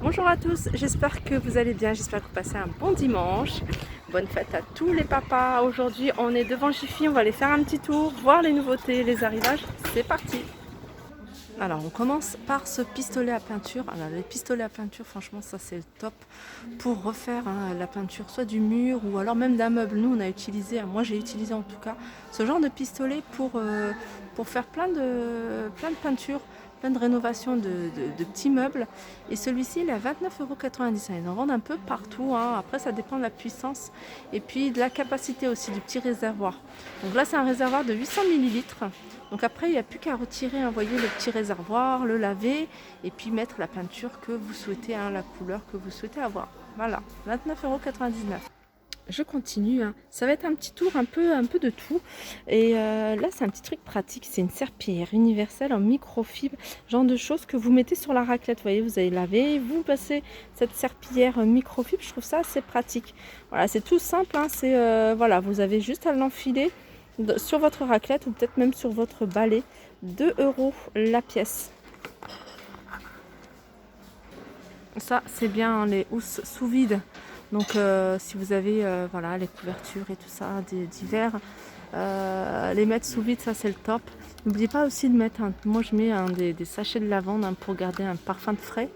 Bonjour à tous, j'espère que vous allez bien, j'espère que vous passez un bon dimanche. Bonne fête à tous les papas. Aujourd'hui on est devant Jiffy, on va aller faire un petit tour, voir les nouveautés, les arrivages. C'est parti. Alors on commence par ce pistolet à peinture. Alors les pistolets à peinture, franchement ça c'est le top pour refaire la peinture soit du mur ou alors même d'un meuble. Nous on a utilisé, moi j'ai utilisé en tout cas ce genre de pistolet pour faire plein de peintures, plein de rénovations de petits meubles. Et celui-ci il est à 29,90 €. Ils en vendent un peu partout, hein. Après ça dépend de la puissance et puis de la capacité aussi du petit réservoir. Donc là c'est un réservoir de 800 millilitres. Donc après, il n'y a plus qu'à retirer, hein, voyez, le petit réservoir, le laver et puis mettre la peinture que vous souhaitez, hein, la couleur que vous souhaitez avoir. Voilà, 29,99 €. Je continue, hein. Ça va être un petit tour un peu de tout. Et là, c'est un petit truc pratique. C'est une serpillière universelle en microfibre, genre de choses que vous mettez sur la raclette. Vous voyez, vous allez laver, vous passez cette serpillière microfibre. Je trouve ça assez pratique. Voilà, c'est tout simple, hein. C'est voilà, vous avez juste à l'enfiler sur votre raclette ou peut-être même sur votre balai. 2 € la pièce. Ça c'est bien, hein, les housses sous vide. Donc si vous avez voilà, les couvertures et tout ça d'hiver, les mettre sous vide, ça c'est le top. N'oubliez pas aussi de mettre moi je mets des sachets de lavande, hein, pour garder un parfum de frais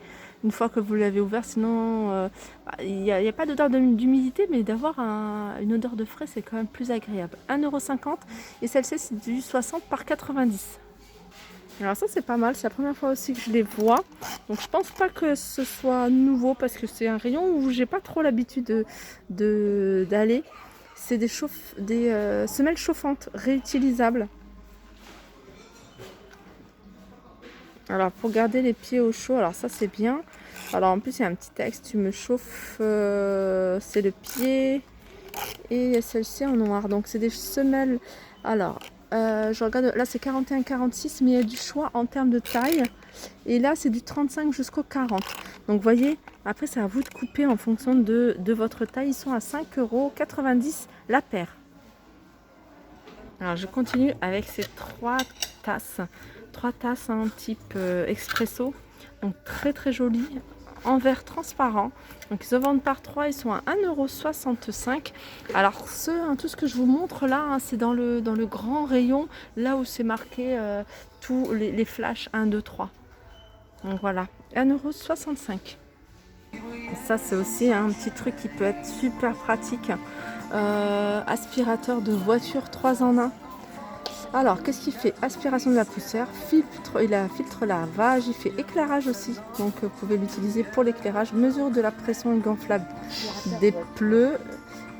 une fois que vous l'avez ouvert. Sinon il n'y a pas d'odeur d'humidité, mais d'avoir une odeur de frais c'est quand même plus agréable. 1,50 € et celle-ci c'est du 60 par 90. Alors ça c'est pas mal, c'est la première fois aussi que je les vois. Donc je pense pas que ce soit nouveau parce que c'est un rayon où j'ai pas trop l'habitude d'aller. C'est des semelles chauffantes réutilisables. Alors pour garder les pieds au chaud, alors ça c'est bien. Alors en plus il y a un petit texte, tu me chauffes, c'est le pied. Et celle-ci en noir. Donc c'est des semelles. Alors je regarde, là c'est 41-46, mais il y a du choix en termes de taille. Et là c'est du 35 jusqu'au 40. Donc vous voyez, après c'est à vous de couper en fonction de votre taille. Ils sont à 5,90 € la paire. Alors je continue avec ces tasses. Trois tasses, hein, type expresso. Donc très jolies, en verre transparent. Donc ils se vendent par 3, ils sont à 1,65 €. Alors tout ce que je vous montre là, hein, c'est dans le grand rayon, là où c'est marqué tous les flashs 1, 2, 3. Donc voilà, 1,65 €. Ça c'est aussi un petit truc qui peut être super pratique. Aspirateur de voiture 3 en 1. Alors, qu'est-ce qu'il fait? Aspiration de la poussière, il a filtre lavage, il fait éclairage aussi. Donc, vous pouvez l'utiliser pour l'éclairage. Mesure de la pression gonflable des pneus,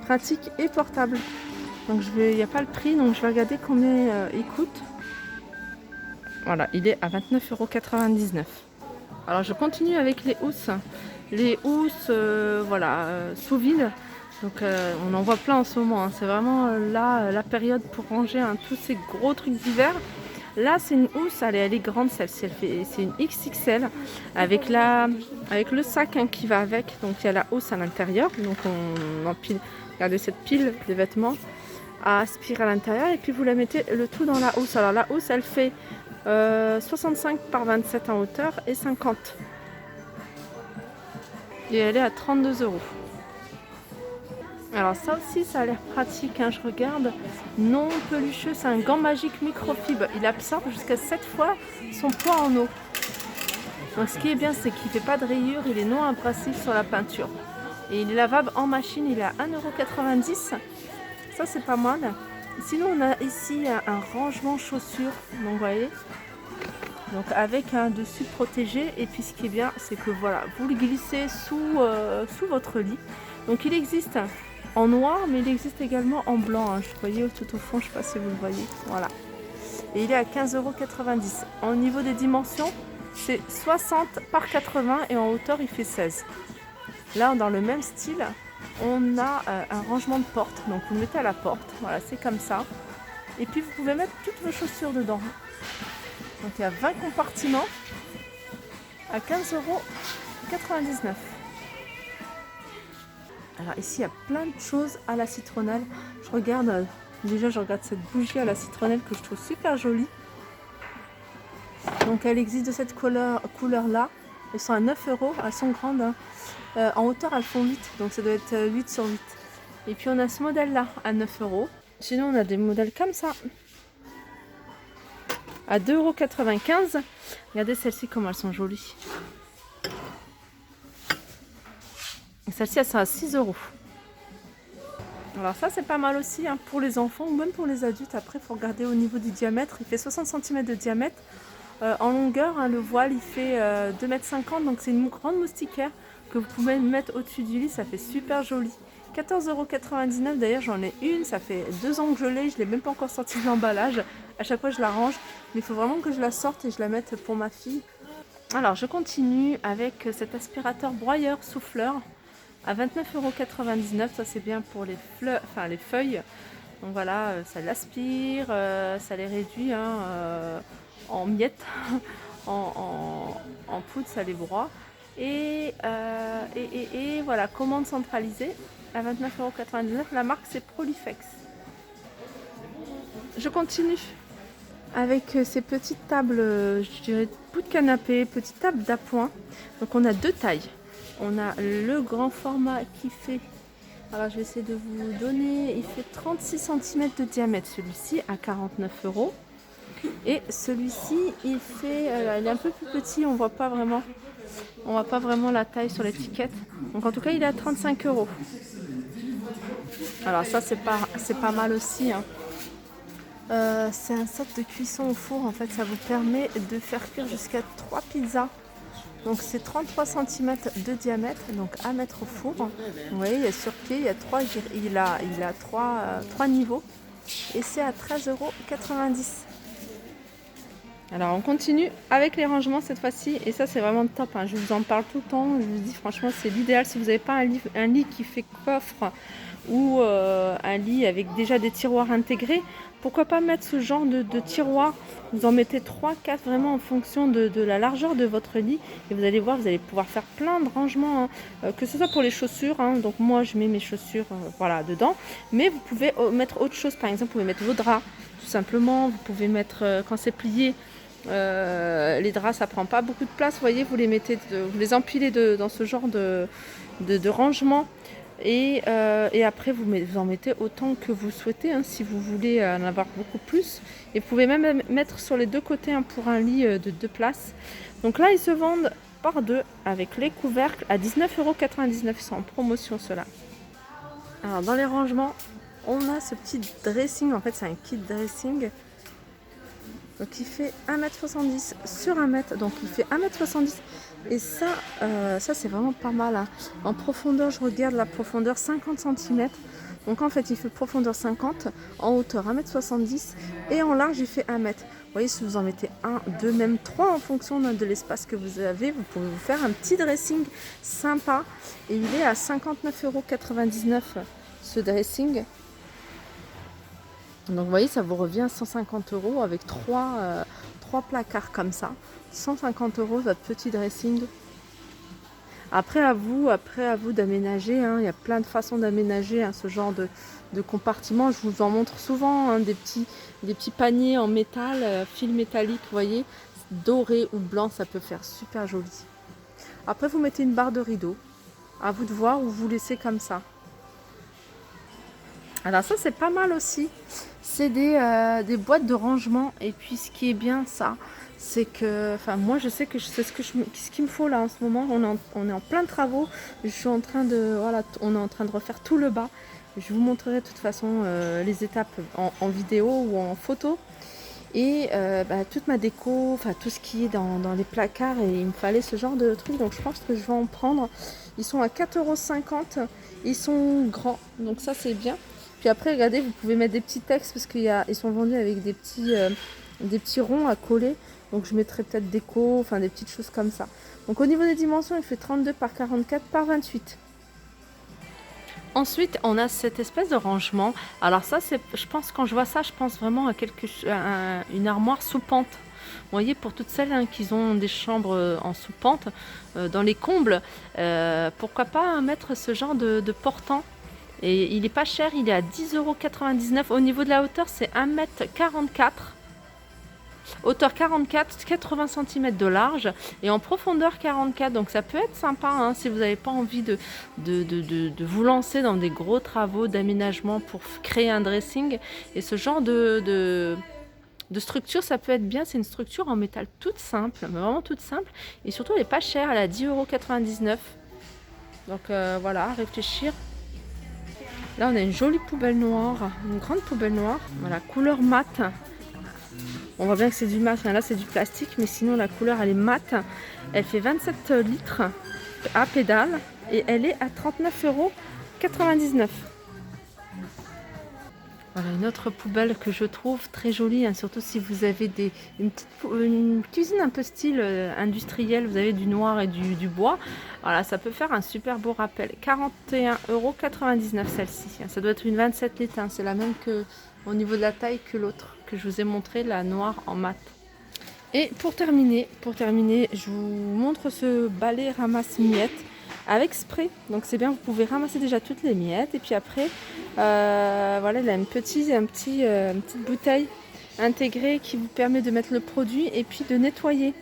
pratique et portable. Donc, il n'y a pas le prix, donc je vais regarder combien il coûte. Voilà, il est à 29,99 €. Alors, je continue avec les housses. Les housses, voilà, sous vide. Donc on en voit plein en ce moment, hein. C'est vraiment là la période pour ranger, hein, tous ces gros trucs d'hiver. Là c'est une housse, elle est grande celle-ci, c'est une XXL avec le sac, hein, qui va avec. Donc il y a la housse à l'intérieur, donc on empile, regardez cette pile de vêtements à aspirer à l'intérieur et puis vous la mettez le tout dans la housse. Alors la housse elle fait 65 par 27 en hauteur et 50. Et elle est à 32 €. Alors ça aussi ça a l'air pratique, hein, je regarde, non pelucheux, c'est un gant magique microfibre, il absorbe jusqu'à 7 fois son poids en eau. Donc ce qui est bien c'est qu'il ne fait pas de rayures, il est non abrasif sur la peinture. Et il est lavable en machine, il est à 1,90 €, ça c'est pas mal. Sinon on a ici un rangement chaussures, donc vous voyez, donc avec un dessus protégé. Et puis ce qui est bien c'est que voilà, vous le glissez sous votre lit. Donc il existe en noir, mais il existe également en blanc, hein. Vous voyez tout au fond, je ne sais pas si vous le voyez. Voilà. Et il est à 15,90 €. Au niveau des dimensions, c'est 60 par 80 et en hauteur, il fait 16. Là, dans le même style, on a un rangement de porte. Donc vous le mettez à la porte. Voilà, c'est comme ça. Et puis vous pouvez mettre toutes vos chaussures dedans. Donc il y a 20 compartiments à 15,99 €. Alors ici il y a plein de choses à la citronnelle. Je regarde cette bougie à la citronnelle que je trouve super jolie. Donc elle existe de cette couleur là. Elles sont à 9 euros, elles sont grandes. Hein. En hauteur, elles font 8, donc ça doit être 8 sur 8. Et puis on a ce modèle-là à 9 euros. Sinon, on a des modèles comme ça. À 2,95 €. Regardez celles-ci, comment elles sont jolies. Celle-ci, elles sont à 6 euros. Alors ça, c'est pas mal aussi hein, pour les enfants ou même pour les adultes. Après, il faut regarder au niveau du diamètre. Il fait 60 cm de diamètre. En longueur, hein, le voile, il fait 2,50 m. Donc c'est une grande moustiquaire que vous pouvez mettre au-dessus du lit. Ça fait super joli. 14,99 €. D'ailleurs, j'en ai une. Ça fait 2 ans que je l'ai. Je ne l'ai même pas encore sortie de l'emballage. À chaque fois, je la range. Mais il faut vraiment que je la sorte et je la mette pour ma fille. Alors, je continue avec cet aspirateur broyeur souffleur à 29,99 €. Ça, c'est bien pour les fleurs, enfin les feuilles. Donc voilà, ça l'aspire, ça les réduit hein, en miettes, en poudre, ça les broie. Et voilà, commande centralisée à 29,99 €. La marque, c'est Prolifex. Je continue avec ces petites tables, je dirais, bout de canapé, petites tables d'appoint. Donc on a 2 tailles. On a le grand format qui fait, alors je vais essayer de vous donner, il fait 36 cm de diamètre, celui-ci à 49 €. Et celui-ci, il fait, il est un peu plus petit, on voit pas vraiment la taille sur l'étiquette. Donc en tout cas, il est à 35 €. Alors ça, c'est pas mal aussi. Hein. C'est un set de cuisson au four. En fait, ça vous permet de faire cuire jusqu'à 3 pizzas. Donc c'est 33 cm de diamètre, donc à mettre au four. Vous voyez, il y a sur pied, il a 3 niveaux. Et c'est à 13,90 €. Alors on continue avec les rangements cette fois-ci. Et ça, c'est vraiment top. Hein. Je vous en parle tout le temps. Je vous dis franchement, c'est l'idéal si vous n'avez pas un lit qui fait coffre ou un lit avec déjà des tiroirs intégrés. Pourquoi pas mettre ce genre de tiroir? Vous en mettez 3-4 vraiment en fonction de la largeur de votre lit. Et vous allez voir, vous allez pouvoir faire plein de rangements. Hein, que ce soit pour les chaussures. Hein, donc moi, je mets mes chaussures voilà, dedans. Mais vous pouvez mettre autre chose. Par exemple, vous pouvez mettre vos draps. Tout simplement, vous pouvez mettre, quand c'est plié, les draps, ça prend pas beaucoup de place. Vous voyez, vous les empilez dans ce genre de rangement. Et après, vous en mettez autant que vous souhaitez, hein, si vous voulez en avoir beaucoup plus. Et vous pouvez même mettre sur les deux côtés hein, pour un lit de 2 places. Donc là, ils se vendent par 2 avec les couvercles à 19,99 €. Ils sont en promotion, ceux-là. Alors, dans les rangements, on a ce petit dressing. En fait, c'est un kit dressing. Donc, il fait 1,70 m sur 1 m. Donc, il fait 1,70 m. Et ça c'est vraiment pas mal. Hein. En profondeur, je regarde la profondeur 50 cm. Donc en fait, il fait profondeur 50, en hauteur 1,70 m et en large, il fait 1 m. Vous voyez, si vous en mettez 1, 2, même 3 en fonction de l'espace que vous avez, vous pouvez vous faire un petit dressing sympa. Et il est à 59,99 € ce dressing. Donc vous voyez, ça vous revient à 150 € avec 3 placards comme ça. 150 € votre petit dressing. Après à vous d'aménager. Hein. Il y a plein de façons d'aménager hein, ce genre de compartiment. Je vous en montre souvent hein, des petits paniers en métal, fil métallique, vous voyez, doré ou blanc, ça peut faire super joli. Après vous mettez une barre de rideau. À vous de voir ou vous laissez comme ça. Alors ça, c'est pas mal aussi. C'est des boîtes de rangement. Et puis ce qui est bien, ça, c'est que, enfin moi je sais que c'est ce qu'il me faut là en ce moment. On est en plein travaux. On est en train de refaire tout le bas. Je vous montrerai de toute façon les étapes en vidéo ou en photo. Et toute ma déco, enfin tout ce qui est dans les placards, et il me fallait ce genre de truc. Donc je pense que je vais en prendre. Ils sont à 4,50 €. Ils sont grands, donc ça c'est bien. Puis après, regardez, vous pouvez mettre des petits textes parce qu'ils sont vendus avec des petits ronds à coller. Donc je mettrai peut-être déco, enfin des petites choses comme ça. Donc au niveau des dimensions, il fait 32 par 44 par 28. Ensuite, on a cette espèce de rangement. Alors ça, je pense quand je vois ça, je pense vraiment à une armoire sous pente. Vous voyez, pour toutes celles hein, qui ont des chambres en sous pente, dans les combles, pourquoi pas mettre ce genre de portant. Et il n'est pas cher, il est à 10,99 €. Au niveau de la hauteur, c'est 1,44 m. hauteur 44, 80 cm de large et en profondeur 44. Donc ça peut être sympa hein, si vous n'avez pas envie de vous lancer dans des gros travaux d'aménagement pour créer un dressing. Et ce genre de structure, ça peut être bien. C'est une structure en métal toute simple, mais vraiment toute simple. Et surtout, elle n'est pas chère, elle est à 10,99 €. Donc voilà, à réfléchir. Là, on a une jolie poubelle noire, une grande poubelle noire. Voilà, couleur mat. On voit bien que c'est du mat, là c'est du plastique, mais sinon la couleur elle est mat. Elle fait 27 litres à pédale et elle est à 39,99 €. Voilà une autre poubelle que je trouve très jolie, hein, surtout si vous avez une cuisine un peu style industriel, vous avez du noir et du bois. Voilà, ça peut faire un super beau rappel. 41,99 € celle-ci. Ça doit être une 27 litres, hein, c'est la même que au niveau de la taille que l'autre que je vous ai montré, la noire en mat. Et pour terminer, je vous montre ce balai ramasse-miettes avec spray. Donc c'est bien, vous pouvez ramasser déjà toutes les miettes et puis après voilà, il a une petite bouteille intégrée qui vous permet de mettre le produit et puis de nettoyer.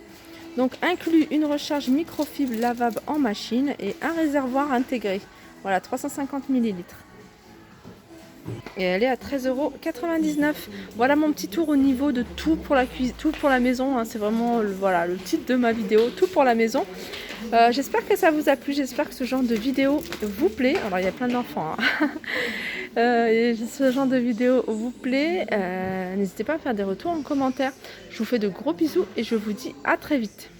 Donc inclut une recharge microfibre lavable en machine et un réservoir intégré. Voilà, 350 ml. Et elle est à 13,99 €. Voilà mon petit tour au niveau de tout pour la cuisine, tout pour la maison, hein. C'est vraiment voilà, le titre de ma vidéo, tout pour la maison. J'espère que ça vous a plu, j'espère que ce genre de vidéo vous plaît. Alors il y a plein d'enfants, hein. Ce genre de vidéo vous plaît. N'hésitez pas à faire des retours en commentaire. Je vous fais de gros bisous et je vous dis à très vite.